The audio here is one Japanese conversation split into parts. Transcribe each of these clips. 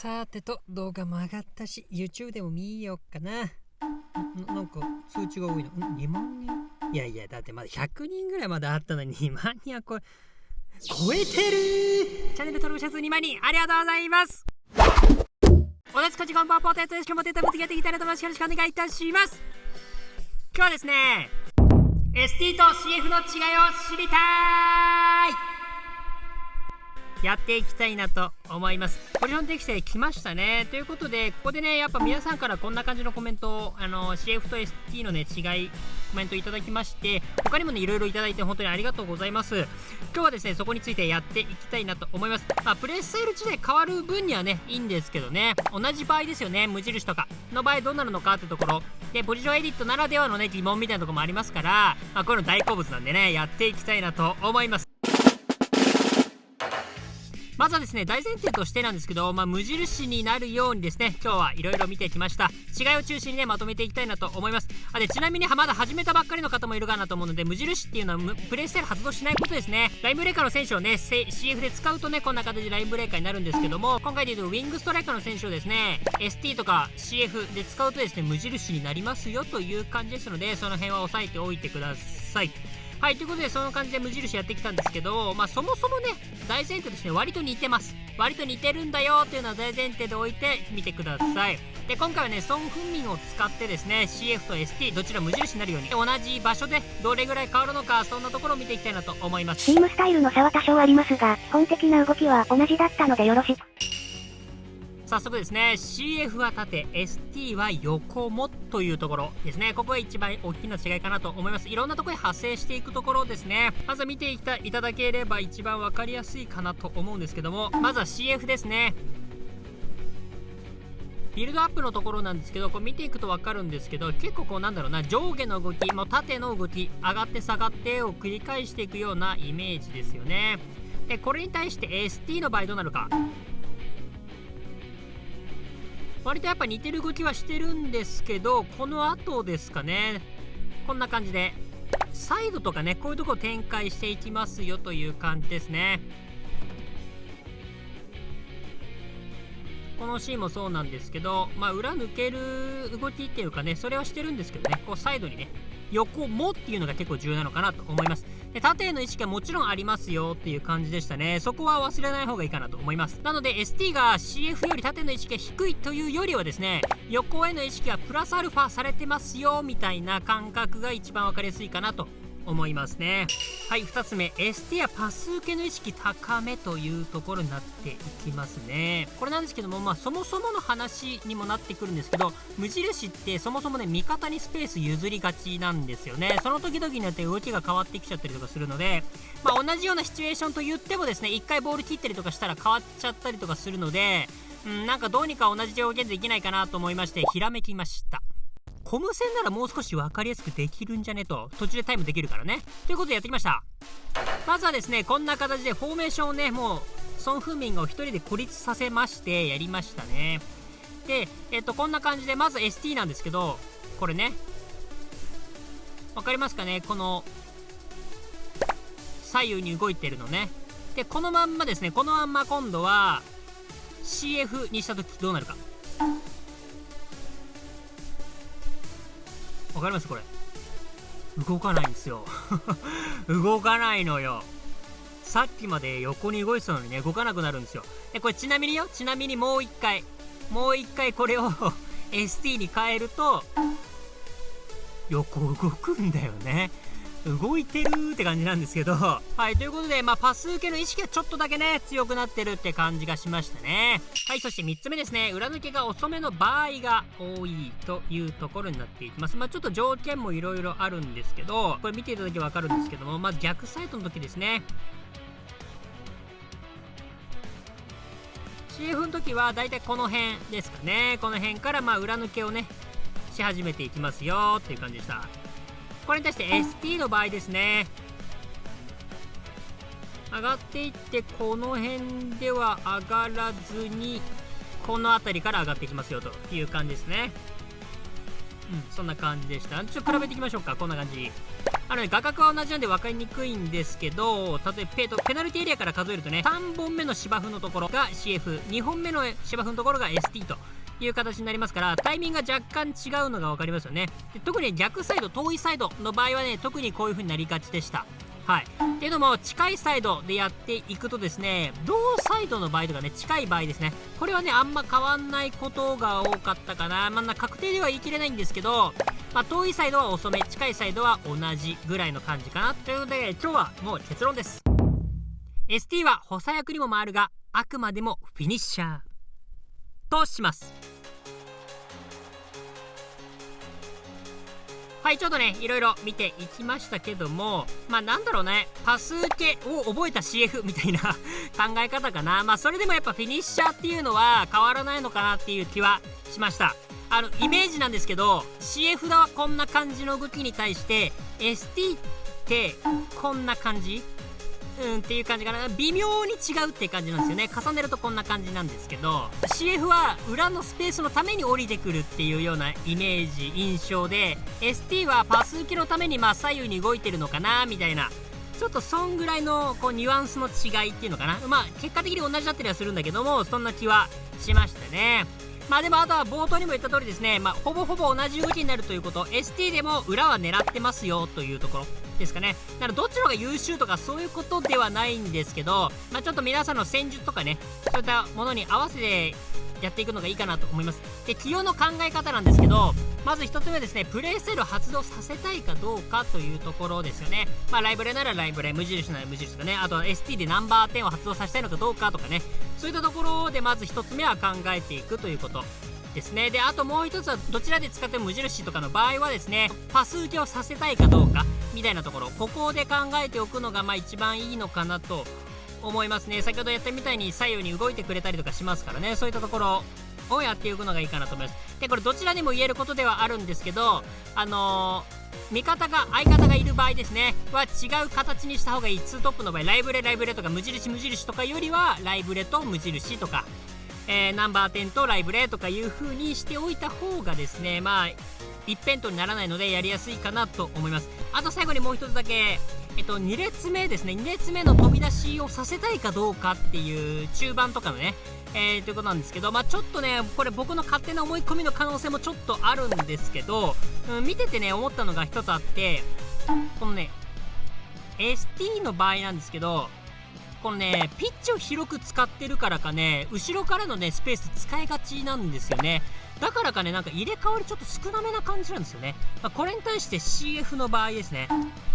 さてと、動画も上がったし YouTube でも見ようかな。なんか通知が多いの。2万人。いやいや、だってまだ100人ぐらいまであったのに2万人はこれ超えてる。チャンネル登録者数2万人ありがとうございます。おなつこちこんばんポテトです。今日もテータぶつけていきたいと思います。よろしくお願いいたします。今日はですね、 ST と CF の違いを知りたいやっていきたいなと思います。ポジション適正来ましたね。ということで、ここでね、やっぱ皆さんからこんな感じのコメントをCF と ST のね違いコメントいただきまして、他にもねいろいろいただいて本当にありがとうございます。今日はですねそこについてやっていきたいなと思います。プレイスタイル自体変わる分にはねいいんですけどね、同じ場合ですよね、無印とかの場合どうなるのかってところで、ポジションエディットならではのね疑問みたいなところもありますから、こういうの大好物なんでねやっていきたいなと思います。まずはですね、大前提としてなんですけど、無印になるようにですね、今日はいろいろ見てきました。違いを中心にね、まとめていきたいなと思います。で、ちなみにまだ始めたばっかりの方もいるかなと思うので、無印っていうのはプレイスタイル発動しないことですね。ラインブレーカーの選手をね、CF で使うとね、こんな形でラインブレーカーになるんですけども、今回で言うとウィングストライカーの選手をですね、ST とか CF で使うとですね、無印になりますよという感じですので、その辺は押さえておいてください。はい、ということでその感じで無印やってきたんですけど、そもそもね大前提ですね、割と似てます。割と似てるんだよっていうのは大前提で置いてみてください。で、今回はねソン・フンミンを使ってですね CF と ST どちら無印になるように同じ場所でどれぐらい変わるのか、そんなところを見ていきたいなと思います。チームスタイルの差は多少ありますが、基本的な動きは同じだったのでよろしく。早速ですね、 CF は縦 ST は横もというところですね。ここが一番大きな違いかなと思います。いろんなところで派生していくところですね。まずは見ていただければ一番分かりやすいかなと思うんですけども、まずは CF ですね。ビルドアップのところなんですけど、これ見ていくと分かるんですけど、結構こうなんだろうな、上下の動きも縦の動き、上がって下がってを繰り返していくようなイメージですよね。で、これに対して ST の場合どうなるか、割とやっぱ似てる動きはしてるんですけど、この後ですかね、こんな感じでサイドとかね、こういうところを展開していきますよという感じですね。このシーンもそうなんですけど、裏抜ける動きっていうかね、それはしてるんですけどね、こうサイドにね横もっていうのが結構重要なのかなと思います。で、縦への意識はもちろんありますよっていう感じでしたね。そこは忘れない方がいいかなと思います。なので ST が CF より縦の意識が低いというよりはですね、横への意識がプラスアルファされてますよみたいな感覚が一番分かりやすいかなと思いますね。はい、2つ目 ST はパス受けの意識高めというところになっていきますね。これなんですけども、そもそもの話にもなってくるんですけど、無印ってそもそもね味方にスペース譲りがちなんですよね。その時々によって動きが変わってきちゃったりとかするので、同じようなシチュエーションと言ってもですね、1回ボール切ったりとかしたら変わっちゃったりとかするので、なんかどうにか同じ条件できないかなと思いましてひらめきました。コム戦ならもう少し分かりやすくできるんじゃねと、途中でタイムできるからねということでやってきました。まずはですね、こんな形でフォーメーションをねもうソン・フンミンが1人で孤立させましてやりましたね。で、こんな感じでまず ST なんですけど、これね分かりますかね、この左右に動いてるのね。で、このまんまですね、このまんま今度は CF にした時どうなるかわかります？これ動かないんですよ動かないのよ。さっきまで横に動いてたのにね動かなくなるんですよ。これちなみにもう一回これをST に変えると横動くんだよね。動いてるって感じなんですけど、はい、ということでパス受けの意識がちょっとだけね強くなってるって感じがしましたね。はい、そして3つ目ですね、裏抜けが遅めの場合が多いというところになっていきます。ちょっと条件もいろいろあるんですけど、これ見ていただけば分かるんですけども、まず逆サイドの時ですね、 CF の時はだいたいこの辺ですかね。この辺から裏抜けをねし始めていきますよっていう感じでした。これに対して ST の場合ですね、上がっていってこの辺では上がらずにこの辺りから上がっていきますよという感じですね。そんな感じでした。ちょっと比べていきましょうか。こんな感じ。画角は同じなんで分かりにくいんですけど、例えばペナルティエリアから数えるとね、3本目の芝生のところが CF、2本目の芝生のところが ST という形になりますから、タイミングが若干違うのが分かりますよね。で特に逆サイド、遠いサイドの場合はね、特にこういう風になりがちでした。はい。っていうのも、近いサイドでやっていくとですね、同サイドの場合とかね、近い場合ですね、これはね、あんま変わんないことが多かったかな。確定では言い切れないんですけど、遠いサイドは遅め、近いサイドは同じぐらいの感じかな。ということで、今日はもう結論です。ST は補佐役にも回るが、あくまでもフィニッシャーとします。はい、ちょっとね、いろいろ見ていきましたけども、なんだろうね、パス受けを覚えた CF みたいな考え方かな。それでもやっぱフィニッシャーっていうのは変わらないのかなっていう気はしました。イメージなんですけど、CF だはこんな感じの動きに対して、ST ってこんな感じっていう感じかな。微妙に違うっていう感じなんですよね。重ねるとこんな感じなんですけど、 CF は裏のスペースのために降りてくるっていうようなイメージ印象で、 ST はパス受けのために左右に動いてるのかなみたいな、ちょっとそんぐらいのニュアンスの違いっていうのかな。結果的に同じだったりはするんだけども、そんな気はしましたね。でもあとは冒頭にも言った通りですね、ほぼほぼ同じ動きになるということ、 ST でも裏は狙ってますよというところですかね。だからどっちの方が優秀とかそういうことではないんですけど、ちょっと皆さんの戦術とかね、そういったものに合わせてやっていくのがいいかなと思います。で、起用の考え方なんですけど、まず1つ目ですね、プレイスタイルを発動させたいかどうかというところですよね。ライブレならライブレ、無印なら無印とかね、あとは ST でナンバー10を発動させたいのかどうかとかね、そういったところでまず1つ目は考えていくということですね。で、あともう一つは、どちらで使っても無印とかの場合はですね、パス受けをさせたいかどうかみたいなところ、ここで考えておくのが一番いいのかなと思いますね。先ほどやったみたいに左右に動いてくれたりとかしますからね、そういったところをやっていくのがいいかなと思います。で、これどちらでも言えることではあるんですけど、相方がいる場合ですねは違う形にした方がいい。2トップの場合、ライブレとか無印とかよりはライブレと無印とか、ナンバー10とライブレとかいう風にしておいた方がですね、一辺倒にならないのでやりやすいかなと思います。あと最後にもう一つだけ、2列目ですね、2列目の飛び出しをさせたいかどうかっていう中盤とかのね、ということなんですけど、ちょっとね、これ僕の勝手な思い込みの可能性もちょっとあるんですけど、見ててね思ったのが一つあって、このね ST の場合なんですけど、このねピッチを広く使ってるからかね、後ろからのねスペース使いがちなんですよね。だからかね、入れ替わりちょっと少なめな感じなんですよね。これに対して CF の場合ですね、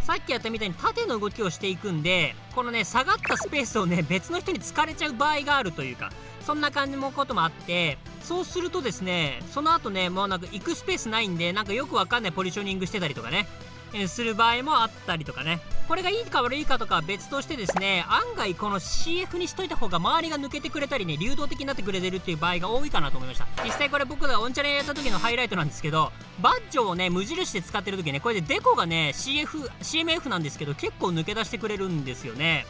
さっきやったみたいに縦の動きをしていくんで、このね下がったスペースをね別の人に突かれちゃう場合があるというか、そんな感じのこともあって、そうするとですね、その後ねもう行くスペースないんで、よくわかんないポジショニングしてたりとかね、する場合もあったりとかね。これがいいか悪いかとかは別としてですね、案外この CF にしといた方が周りが抜けてくれたりね、流動的になってくれてるっていう場合が多いかなと思いました。実際これ僕がオンチャレやった時のハイライトなんですけど、バッジョをね無印で使ってる時ね、これでデコがね CMF なんですけど結構抜け出してくれるんですよね。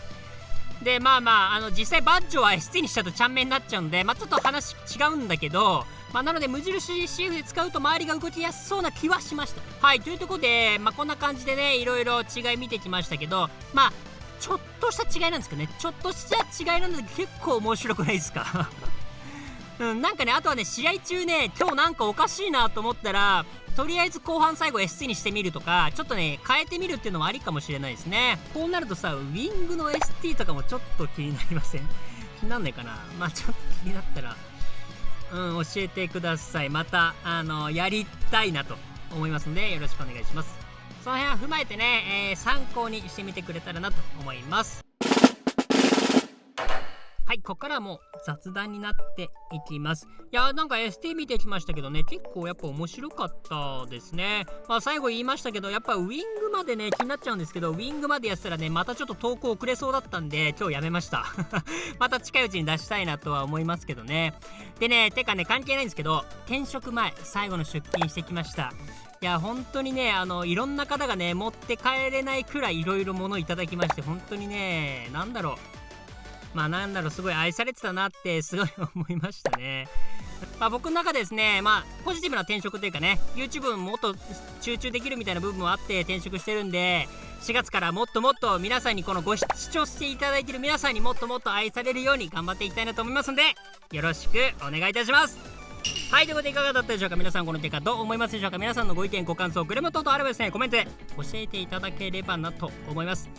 で実際バッジョは ST にしちゃうとちゃんめになっちゃうんで、ちょっと話違うんだけど、なので無印 CF で使うと周りが動きやすそうな気はしました。はい、というところで、こんな感じでねいろいろ違い見てきましたけど、ちょっとした違いなんですけどね、ちょっとした違いなんだけど結構面白くないですかあとはね、試合中ね今日おかしいなと思ったら、とりあえず後半最後 ST にしてみるとか、ちょっとね変えてみるっていうのもありかもしれないですね。こうなるとさ、ウィングの ST とかもちょっと気になりません？気になんないかな。ちょっと気になったら教えてください。またやりたいなと思いますのでよろしくお願いします。その辺は踏まえてね、参考にしてみてくれたらなと思います。はい、ここからはもう雑談になっていきます。いやST 見てきましたけどね、結構やっぱ面白かったですね。最後言いましたけど、やっぱウィングまでね気になっちゃうんですけど、ウィングまでやってたらねまたちょっと投稿遅れそうだったんで今日やめましたまた近いうちに出したいなとは思いますけどね。でね、関係ないんですけど、転職前最後の出勤してきました。いや本当にねいろんな方がね持って帰れないくらいいろいろ物いただきまして、本当にねなんだろう、すごい愛されてたなってすごい思いましたね。僕の中でですね、ポジティブな転職というかね、 YouTube もっと集中できるみたいな部分もあって転職してるんで、4月からもっともっと皆さんに、この視聴していただいている皆さんにもっともっと愛されるように頑張っていきたいなと思いますので、よろしくお願いいたします。はい、ということでいかがだったでしょうか。皆さんこの結果どう思いますでしょうか。皆さんのご意見ご感想グレモ等々あればですね、コメントで教えていただければなと思います。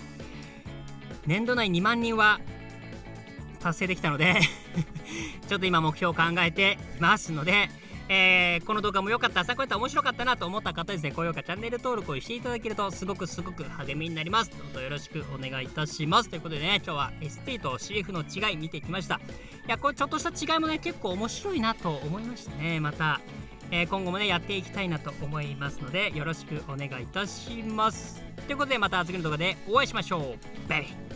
年度内2万人は達成できたのでちょっと今目標を考えていますので、この動画も良かった、参考になった、面白かったなと思った方ですね、高評価チャンネル登録をしていただけるとすごく励みになります。どうぞよろしくお願いいたします。ということでね、今日は ST と CF の違い見てきました。いや、これちょっとした違いもね結構面白いなと思いましたね。また、今後もねやっていきたいなと思いますので、よろしくお願いいたします。ということで、また次の動画でお会いしましょう。バイバイ。